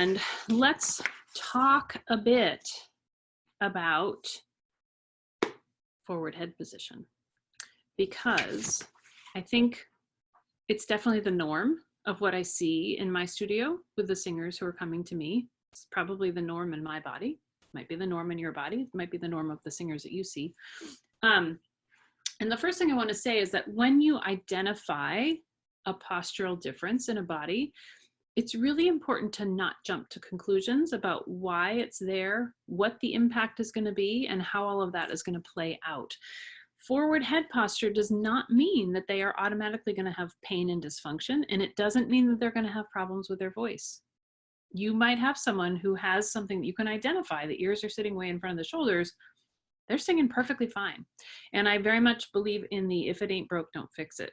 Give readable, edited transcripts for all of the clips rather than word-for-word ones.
And let's talk a bit about forward head position, because I think it's definitely the norm of what I see in my studio with the singers who are coming to me. It's probably the norm in my body. It might be the norm in your body. It might be the norm of the singers that you see. And the first thing I want to say is that when you identify a postural difference in a body, it's really important to not jump to conclusions about why it's there, what the impact is going to be, and how all of that is going to play out. Forward head posture does not mean that they are automatically going to have pain and dysfunction, and it doesn't mean that they're going to have problems with their voice. You might have someone who has something that you can identify. The ears are sitting way in front of the shoulders. They're singing perfectly fine. And I very much believe in the if it ain't broke, don't fix it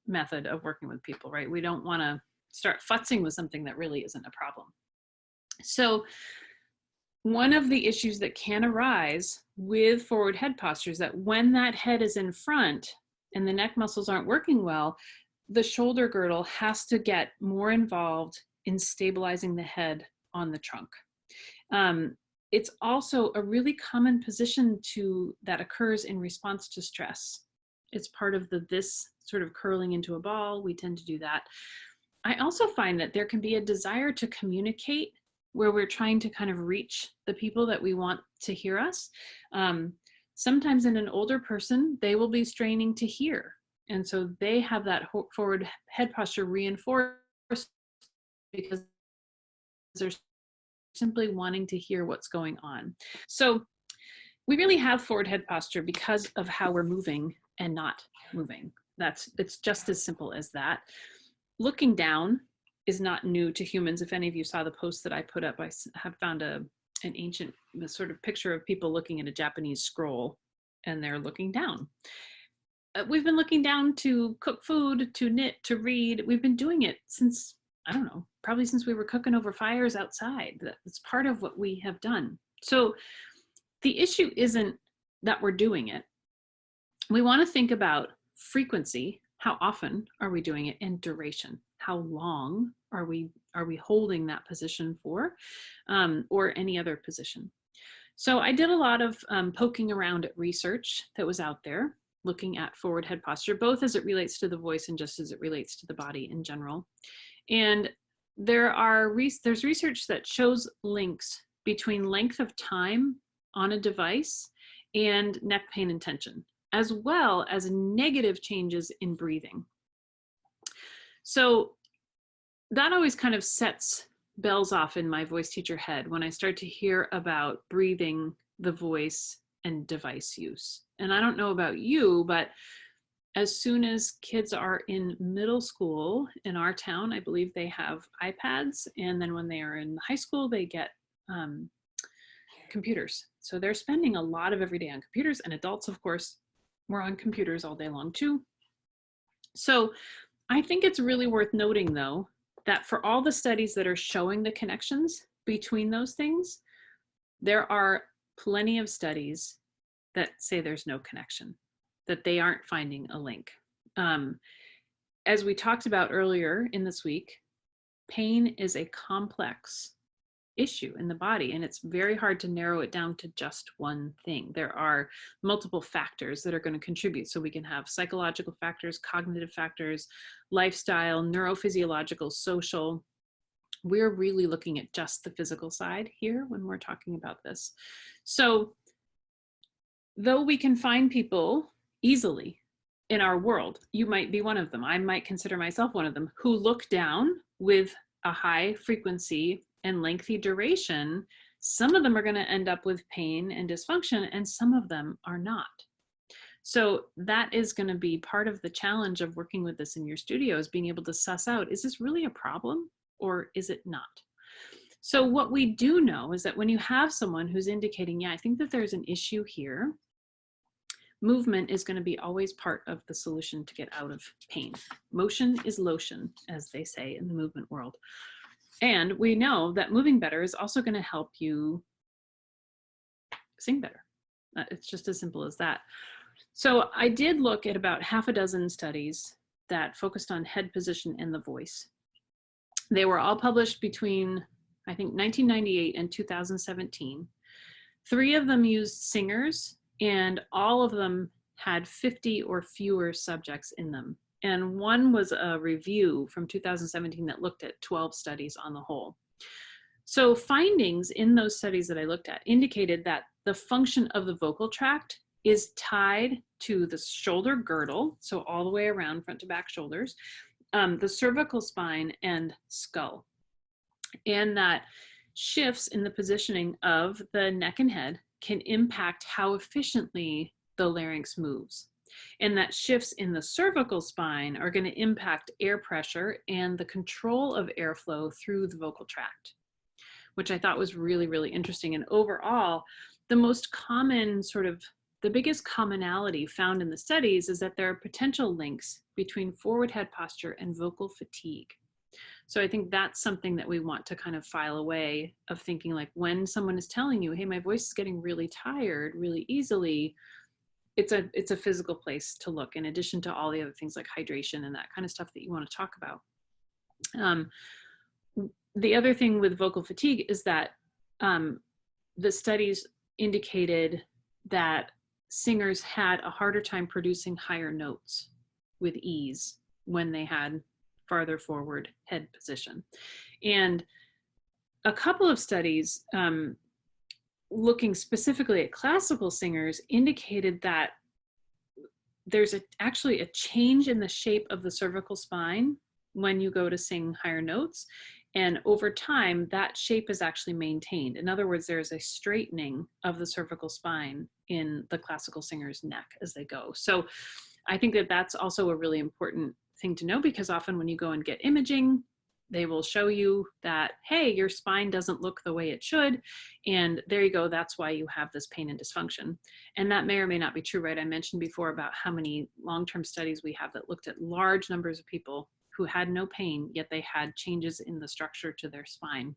method of working with people, right? We don't want to start futzing with something that really isn't a problem. So one of the issues that can arise with forward head posture is that when that head is in front and the neck muscles aren't working well, the shoulder girdle has to get more involved in stabilizing the head on the trunk. It's also a really common position that occurs in response to stress. It's part of this sort of curling into a ball. We tend to do that. I also find that there can be a desire to communicate where we're trying to kind of reach the people that we want to hear us. Sometimes in an older person, they will be straining to hear. And so they have that forward head posture reinforced because they're simply wanting to hear what's going on. So we really have forward head posture because of how we're moving and not moving. It's just as simple as that. Looking down is not new to humans. If any of you saw the post that I put up, I have found an ancient sort of picture of people looking at a Japanese scroll, and they're looking down. We've been looking down to cook food, to knit, to read. We've been doing it since, I don't know, probably since we were cooking over fires outside. That's part of what we have done. So the issue isn't that we're doing it. We want to think about frequency. How often are we doing it? And duration. How long are we holding that position for, or any other position? So I did a lot of poking around at research that was out there, looking at forward head posture, both as it relates to the voice and just as it relates to the body in general. And there's research that shows links between length of time on a device and neck pain and tension, as well as negative changes in breathing. So that always kind of sets bells off in my voice teacher head when I start to hear about breathing, the voice, and device use. And I don't know about you, but as soon as kids are in middle school in our town, I believe they have iPads. And then when they are in high school, they get computers. So they're spending a lot of every day on computers, and adults, of course, we're on computers all day long too. So I think it's really worth noting, though, that for all the studies that are showing the connections between those things, there are plenty of studies that say there's no connection, that they aren't finding a link. As we talked about earlier in this week, pain is a complex issue in the body, and it's very hard to narrow it down to just one thing. There are multiple factors that are going to contribute. So we can have psychological factors, cognitive factors, lifestyle, neurophysiological, social. We're really looking at just the physical side here when we're talking about this. So though we can find people easily in our world, you might be one of them, I might consider myself one of them, who look down with a high frequency and lengthy duration. Some of them are going to end up with pain and dysfunction, and some of them are not. So that is going to be part of the challenge of working with this in your studio, is being able to suss out, is this really a problem or is it not? So what we do know is that when you have someone who's indicating, yeah, I think that there's an issue here, movement is going to be always part of the solution to get out of pain. Motion is lotion, as they say in the movement world. And we know that moving better is also going to help you sing better. It's just as simple as that. So I did look at about half a dozen studies that focused on head position and the voice. They were all published between I think 1998 and 2017. 3 of them used singers, and all of them had 50 or fewer subjects in them. And one was a review from 2017 that looked at 12 studies on the whole. So findings in those studies that I looked at indicated that the function of the vocal tract is tied to the shoulder girdle, so all the way around front to back shoulders, the cervical spine and skull. And that shifts in the positioning of the neck and head can impact how efficiently the larynx moves. And that shifts in the cervical spine are going to impact air pressure and the control of airflow through the vocal tract, which I thought was really, really interesting. And overall, the most common the biggest commonality found in the studies is that there are potential links between forward head posture and vocal fatigue. So I think that's something that we want to kind of file away of thinking, like, when someone is telling you, hey, my voice is getting really tired really easily, it's a physical place to look, in addition to all the other things like hydration and that kind of stuff that you want to talk about. The other thing with vocal fatigue is that the studies indicated that singers had a harder time producing higher notes with ease when they had farther forward head position. And a couple of studies looking specifically at classical singers indicated that there's actually a change in the shape of the cervical spine when you go to sing higher notes. And over time, that shape is actually maintained. In other words, there's a straightening of the cervical spine in the classical singer's neck as they go. So I think that that's also a really important thing to know, because often when you go and get imaging, they will show you that, hey, your spine doesn't look the way it should. And there you go, that's why you have this pain and dysfunction. And that may or may not be true, right? I mentioned before about how many long-term studies we have that looked at large numbers of people who had no pain, yet they had changes in the structure to their spine.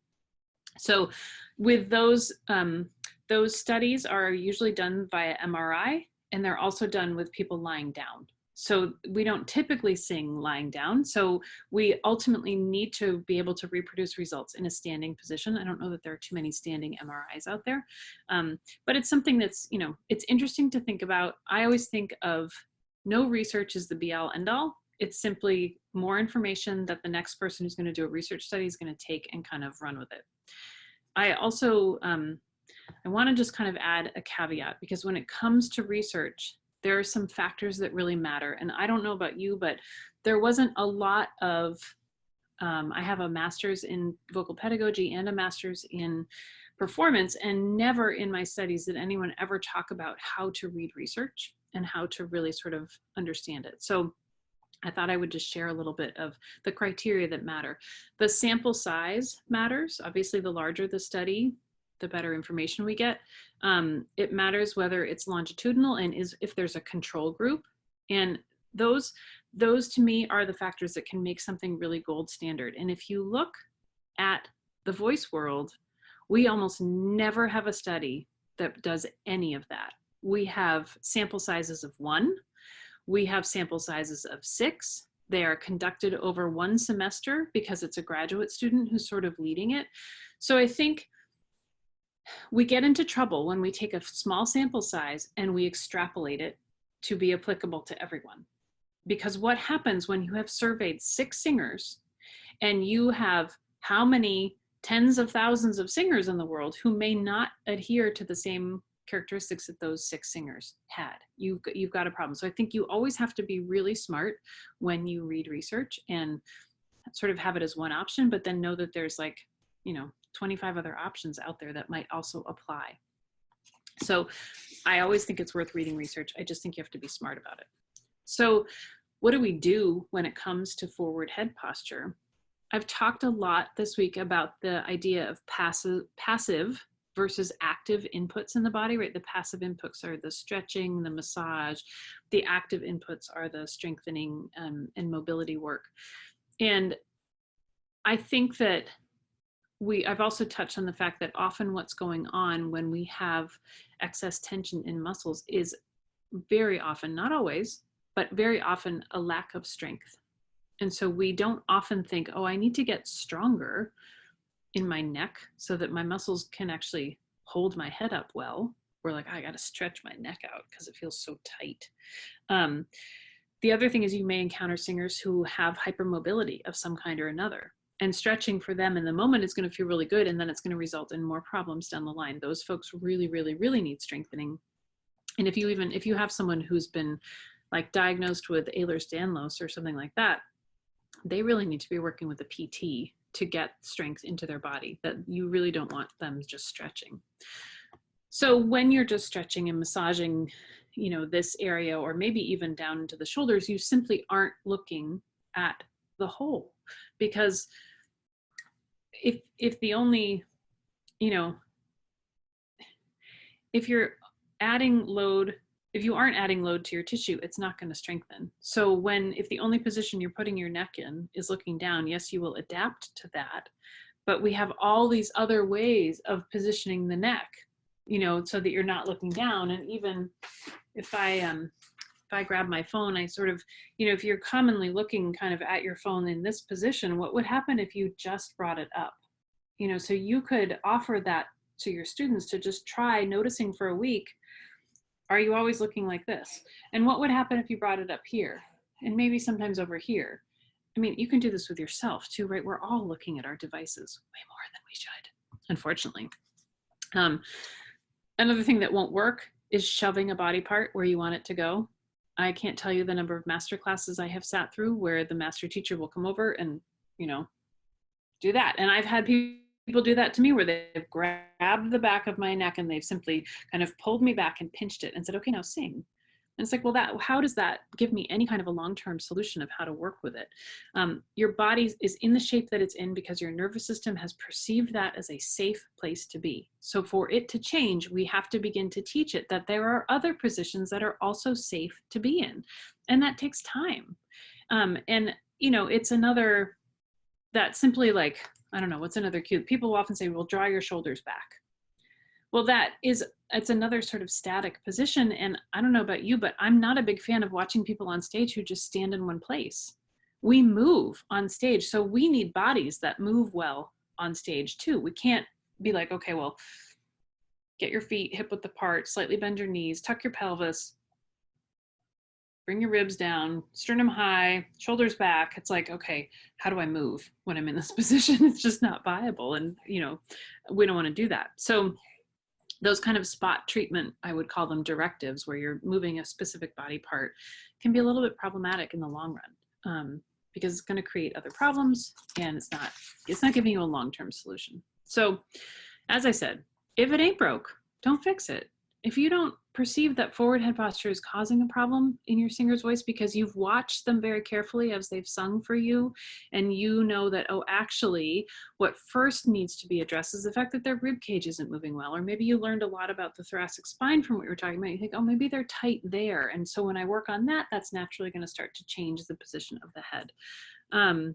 So with those studies are usually done via MRI, and they're also done with people lying down. So we don't typically sing lying down. So we ultimately need to be able to reproduce results in a standing position. I don't know that there are too many standing MRIs out there, but it's something that's, it's interesting to think about. I always think of no research is the be all end all. It's simply more information that the next person who's going to do a research study is going to take and kind of run with it. I also, I want to just kind of add a caveat, because when it comes to research, there are some factors that really matter. And I don't know about you, but there wasn't a lot of, I have a master's in vocal pedagogy and a master's in performance, and never in my studies did anyone ever talk about how to read research and how to really sort of understand it. So I thought I would just share a little bit of the criteria that matter. The sample size matters. Obviously, the larger the study, the better information we get. It matters whether it's longitudinal and if there's a control group. And those to me are the factors that can make something really gold standard. And if you look at the voice world, we almost never have a study that does any of that. We have sample sizes of 1. We have sample sizes of 6. They are conducted over 1 semester because it's a graduate student who's sort of leading it. So I think we get into trouble when we take a small sample size and we extrapolate it to be applicable to everyone. Because what happens when you have surveyed 6 singers and you have how many tens of thousands of singers in the world who may not adhere to the same characteristics that those 6 singers had? You've got a problem. So I think you always have to be really smart when you read research and sort of have it as one option, but then know that there's 25 other options out there that might also apply. So I always think it's worth reading research. I just think you have to be smart about it. So what do we do when it comes to forward head posture? I've talked a lot this week about the idea of passive versus active inputs in the body, right? The passive inputs are the stretching, the massage. The active inputs are the strengthening and mobility work. And I think that I've also touched on the fact that often what's going on when we have excess tension in muscles is very often, not always, but very often a lack of strength. And so we don't often think, oh, I need to get stronger. in my neck so that my muscles can actually hold my head up well. We're like, I got to stretch my neck out because it feels so tight. The other thing is you may encounter singers who have hypermobility of some kind or another. And stretching for them in the moment is going to feel really good, and then it's going to result in more problems down the line. Those folks really, really, really need strengthening. And if you have someone who's been like diagnosed with Ehlers-Danlos or something like that, they really need to be working with a PT to get strength into their body. That you really don't want them just stretching. So when you're just stretching and massaging, this area, or maybe even down into the shoulders, you simply aren't looking at the whole. Because if the only, if you're adding load, if you aren't adding load to your tissue, it's not going to strengthen. So if the only position you're putting your neck in is looking down, yes, you will adapt to that. But we have all these other ways of positioning the neck, so that you're not looking down. And even if I grab my phone, I sort of, if you're commonly looking kind of at your phone in this position, what would happen if you just brought it up? So you could offer that to your students to just try noticing for a week. Are you always looking like this? And what would happen if you brought it up here? And maybe sometimes over here. I mean, you can do this with yourself too, right? We're all looking at our devices way more than we should, unfortunately. Another thing that won't work is shoving a body part where you want it to go. I can't tell you the number of master classes I have sat through where the master teacher will come over and, do that. And I've had people do that to me where they've grabbed the back of my neck and they've simply kind of pulled me back and pinched it and said, okay, now sing. And it's like, well, how does that give me any kind of a long-term solution of how to work with it? Your body is in the shape that it's in because your nervous system has perceived that as a safe place to be. So for it to change, we have to begin to teach it that there are other positions that are also safe to be in. And that takes time. It's another, that simply like, I don't know, what's another cue? People often say, well, draw your shoulders back. Well, it's another sort of static position. And I don't know about you, but I'm not a big fan of watching people on stage who just stand in one place. We move on stage. So we need bodies that move well on stage too. We can't be like, okay, well, get your feet hip width apart, slightly bend your knees, tuck your pelvis, bring your ribs down, sternum high, shoulders back. It's like, okay, how do I move when I'm in this position? It's just not viable. And, we don't want to do that. So those kind of spot treatment, I would call them directives, where you're moving a specific body part, can be a little bit problematic in the long run, because it's going to create other problems and it's not giving you a long-term solution. So as I said, if it ain't broke, don't fix it. If you don't perceive that forward head posture is causing a problem in your singer's voice because you've watched them very carefully as they've sung for you, and you know that, oh, actually, what first needs to be addressed is the fact that their rib cage isn't moving well, or maybe you learned a lot about the thoracic spine from what you were talking about. You think, oh, maybe they're tight there. And so when I work on that, that's naturally going to start to change the position of the head.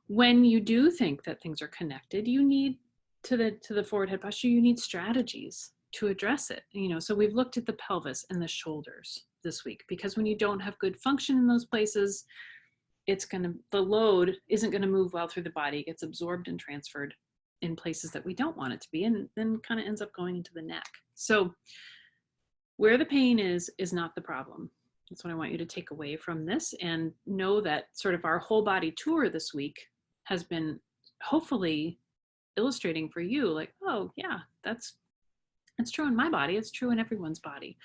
When you do think that things are connected, you need to the forward head posture, you need strategies to address it. So we've looked at the pelvis and the shoulders this week, because when you don't have good function in those places, the load isn't going to move well through the body. It gets absorbed and transferred in places that we don't want it to be, and then kind of ends up going into the neck. So where the pain is not the problem. That's what I want you to take away from this, and know that sort of our whole body tour this week has been hopefully illustrating for you, like, oh yeah, that's true in my body. It's true in everyone's body.